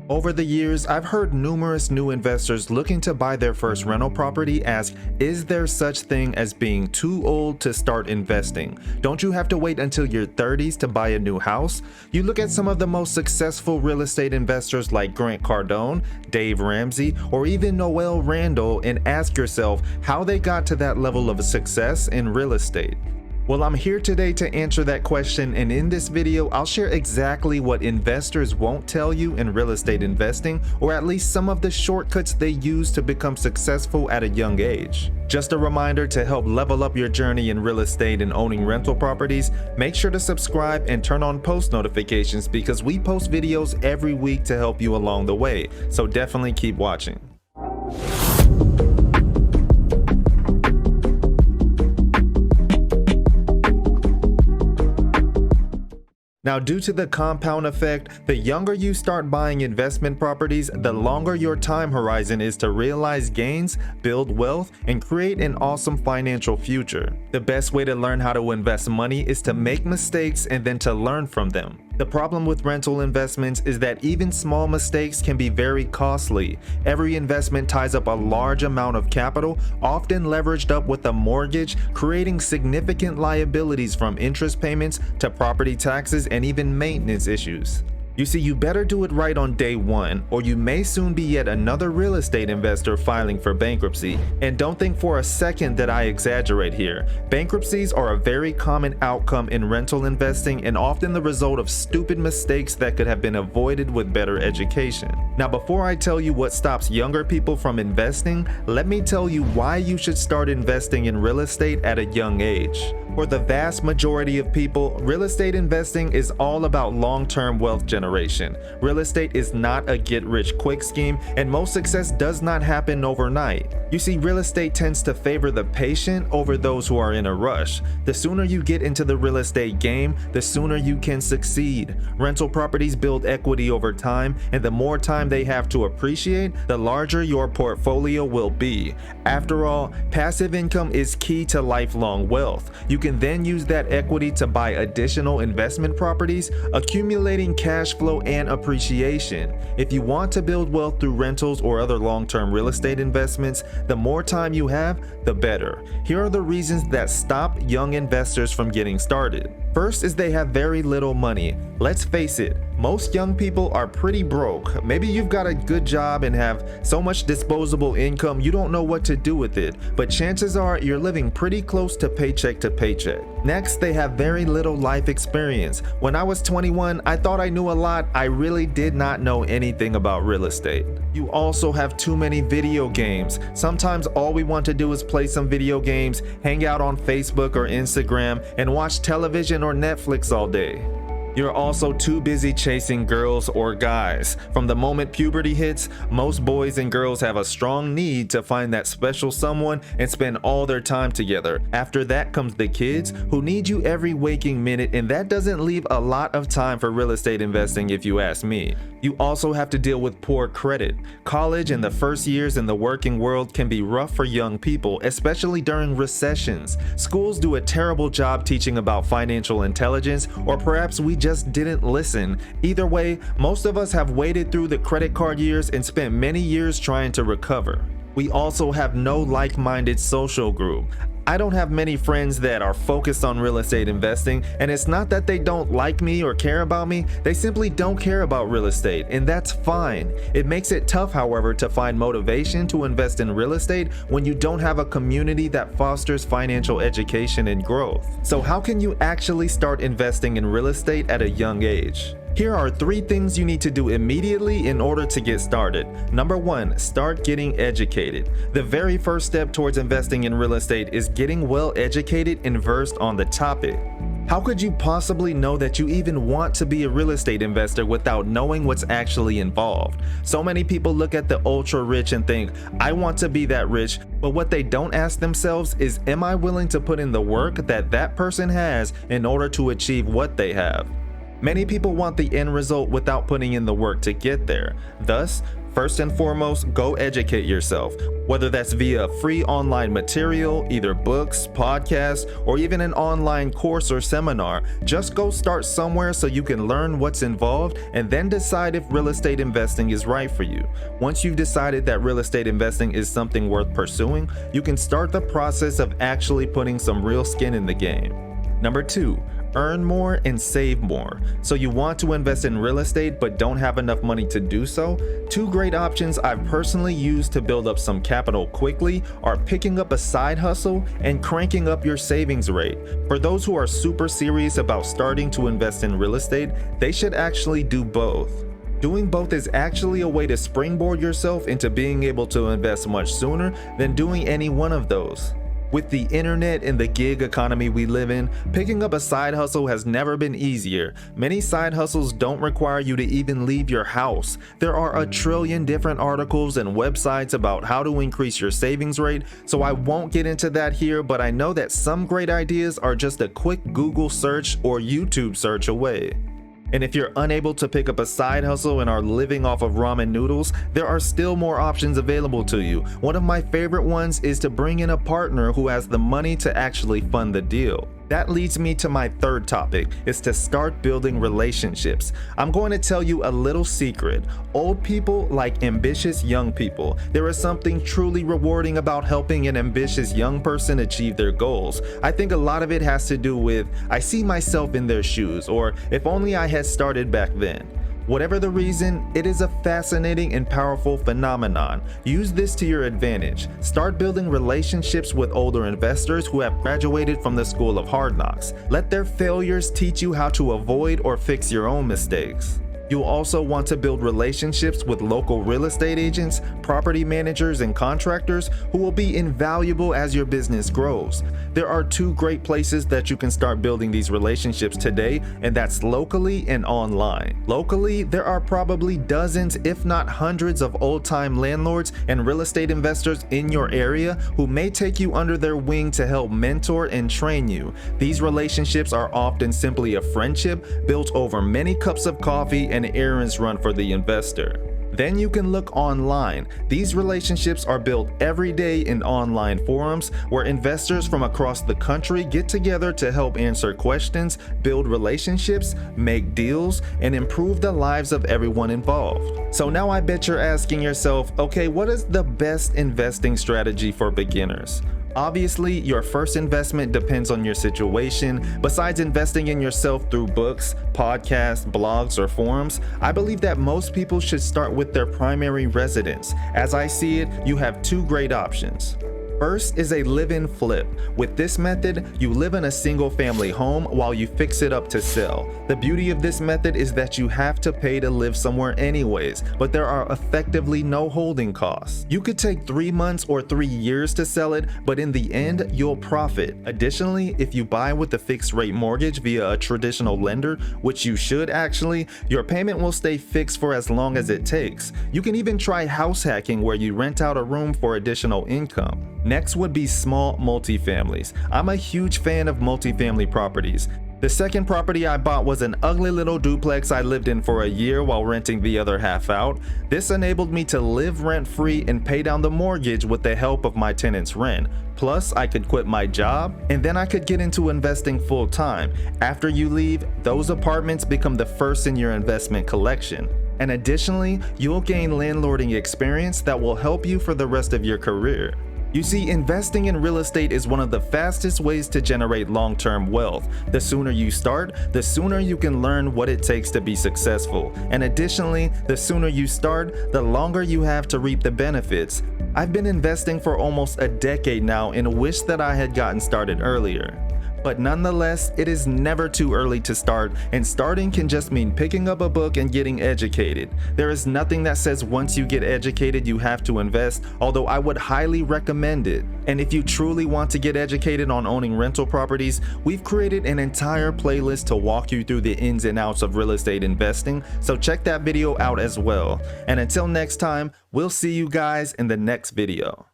Over the years, I've heard numerous new investors looking to buy their first rental property ask, is there such thing as being too old to start investing? Don't you have to wait until your 30s to buy a new house? You look at some of the most successful real estate investors like Grant Cardone, Dave Ramsey, or even Noel Randall and ask yourself how they got to that level of success in real estate. Well, I'm here today to answer that question, and in this video, I'll share exactly what investors won't tell you in real estate investing, or at least some of the shortcuts they use to become successful at a young age. Just a reminder to help level up your journey in real estate and owning rental properties, make sure to subscribe and turn on post notifications because we post videos every week to help you along the way, so definitely keep watching. Now, due to the compound effect, the younger you start buying investment properties, the longer your time horizon is to realize gains, build wealth, and create an awesome financial future. The best way to learn how to invest money is to make mistakes and then to learn from them. The problem with rental investments is that even small mistakes can be very costly. Every investment ties up a large amount of capital, often leveraged up with a mortgage, creating significant liabilities from interest payments to property taxes and even maintenance issues. You see, you better do it right on day one, or you may soon be yet another real estate investor filing for bankruptcy. And don't think for a second that I exaggerate here. Bankruptcies are a very common outcome in rental investing and often the result of stupid mistakes that could have been avoided with better education. Now, before I tell you what stops younger people from investing, let me tell you why you should start investing in real estate at a young age. For the vast majority of people, real estate investing is all about long-term wealth generation. Real estate is not a get-rich-quick scheme, and most success does not happen overnight. You see, real estate tends to favor the patient over those who are in a rush. The sooner you get into the real estate game, the sooner you can succeed. Rental properties build equity over time, and the more time they have to appreciate, the larger your portfolio will be. After all, passive income is key to lifelong wealth. You can then use that equity to buy additional investment properties, accumulating cash flow and appreciation. If you want to build wealth through rentals or other long-term real estate investments, the more time you have, the better. Here are the reasons that stop young investors from getting started. First is they have very little money. Let's face it, most young people are pretty broke. Maybe you've got a good job and have so much disposable income you don't know what to do with it, but chances are you're living pretty close to paycheck to paycheck. Next, they have very little life experience. When I was 21, I thought I knew a lot. I really did not know anything about real estate. You also have too many video games. Sometimes all we want to do is play some video games, hang out on Facebook or Instagram, and watch television or Netflix all day. You're also too busy chasing girls or guys. From the moment puberty hits, most boys and girls have a strong need to find that special someone and spend all their time together. After that comes the kids who need you every waking minute, and that doesn't leave a lot of time for real estate investing if you ask me. You also have to deal with poor credit. College and the first years in the working world can be rough for young people, especially during recessions. Schools do a terrible job teaching about financial intelligence, or perhaps we just didn't listen. Either way, most of us have waded through the credit card years and spent many years trying to recover. We also have no like-minded social group. I don't have many friends that are focused on real estate investing, and it's not that they don't like me or care about me, they simply don't care about real estate, and that's fine. It makes it tough, however, to find motivation to invest in real estate when you don't have a community that fosters financial education and growth. So how can you actually start investing in real estate at a young age? Here are 3 things you need to do immediately in order to get started. Number 1, start getting educated. The very first step towards investing in real estate is getting well educated and versed on the topic. How could you possibly know that you even want to be a real estate investor without knowing what's actually involved? So many people look at the ultra rich and think, I want to be that rich, but what they don't ask themselves is, am I willing to put in the work that that person has in order to achieve what they have? Many people want the end result without putting in the work to get there. Thus, First and foremost, go educate yourself, whether that's via free online material, either books, podcasts, or even an online course or seminar. Just go start somewhere so you can learn what's involved and then decide if real estate investing is right for you. Once you've decided that real estate investing is something worth pursuing, you can start the process of actually putting some real skin in the game. Number 2, earn more and save more. So you want to invest in real estate but don't have enough money to do so? Two great options I've personally used to build up some capital quickly are picking up a side hustle and cranking up your savings rate. For those who are super serious about starting to invest in real estate, they should actually do both. Doing both is actually a way to springboard yourself into being able to invest much sooner than doing any one of those. With the internet and the gig economy we live in, picking up a side hustle has never been easier. Many side hustles don't require you to even leave your house. There are a trillion different articles and websites about how to increase your savings rate, so I won't get into that here, but I know that some great ideas are just a quick Google search or YouTube search away. And if you're unable to pick up a side hustle and are living off of ramen noodles, there are still more options available to you. One of my favorite ones is to bring in a partner who has the money to actually fund the deal. That leads me to my third topic, is to start building relationships. I'm going to tell you a little secret. Old people like ambitious young people. There is something truly rewarding about helping an ambitious young person achieve their goals. I think a lot of it has to do with, I see myself in their shoes, or if only I had started back then. Whatever the reason, it is a fascinating and powerful phenomenon. Use this to your advantage. Start building relationships with older investors who have graduated from the school of hard knocks. Let their failures teach you how to avoid or fix your own mistakes. You'll also want to build relationships with local real estate agents, property managers, and contractors who will be invaluable as your business grows. There are two great places that you can start building these relationships today, and that's locally and online. Locally, there are probably dozens, if not hundreds, of old-time landlords and real estate investors in your area who may take you under their wing to help mentor and train you. These relationships are often simply a friendship built over many cups of coffee and errands run for the investor. Then you can look online. These relationships are built every day in online forums where investors from across the country get together to help answer questions, build relationships, make deals, and improve the lives of everyone involved. So now I bet you're asking yourself, okay, what is the best investing strategy for beginners? Obviously, your first investment depends on your situation. Besides investing in yourself through books, podcasts, blogs, or forums, I believe that most people should start with their primary residence. As I see it, you have two great options. First is a live-in flip. With this method, you live in a single-family home while you fix it up to sell. The beauty of this method is that you have to pay to live somewhere anyways, but there are effectively no holding costs. You could take 3 months or 3 years to sell it, but in the end, you'll profit. Additionally, if you buy with a fixed-rate mortgage via a traditional lender, which you should actually, your payment will stay fixed for as long as it takes. You can even try house hacking where you rent out a room for additional income. Next would be small multifamilies. I'm a huge fan of multifamily properties. The second property I bought was an ugly little duplex I lived in for a year while renting the other half out. This enabled me to live rent-free and pay down the mortgage with the help of my tenant's rent. Plus, I could quit my job, and then I could get into investing full-time. After you leave, those apartments become the first in your investment collection. And additionally, you'll gain landlording experience that will help you for the rest of your career. You see, investing in real estate is one of the fastest ways to generate long-term wealth. The sooner you start, the sooner you can learn what it takes to be successful. And additionally, the sooner you start, the longer you have to reap the benefits. I've been investing for almost a decade now and wish that I had gotten started earlier. But nonetheless, it is never too early to start, and starting can just mean picking up a book and getting educated. There is nothing that says once you get educated you have to invest, although I would highly recommend it. And if you truly want to get educated on owning rental properties, we've created an entire playlist to walk you through the ins and outs of real estate investing, so check that video out as well. And until next time, we'll see you guys in the next video.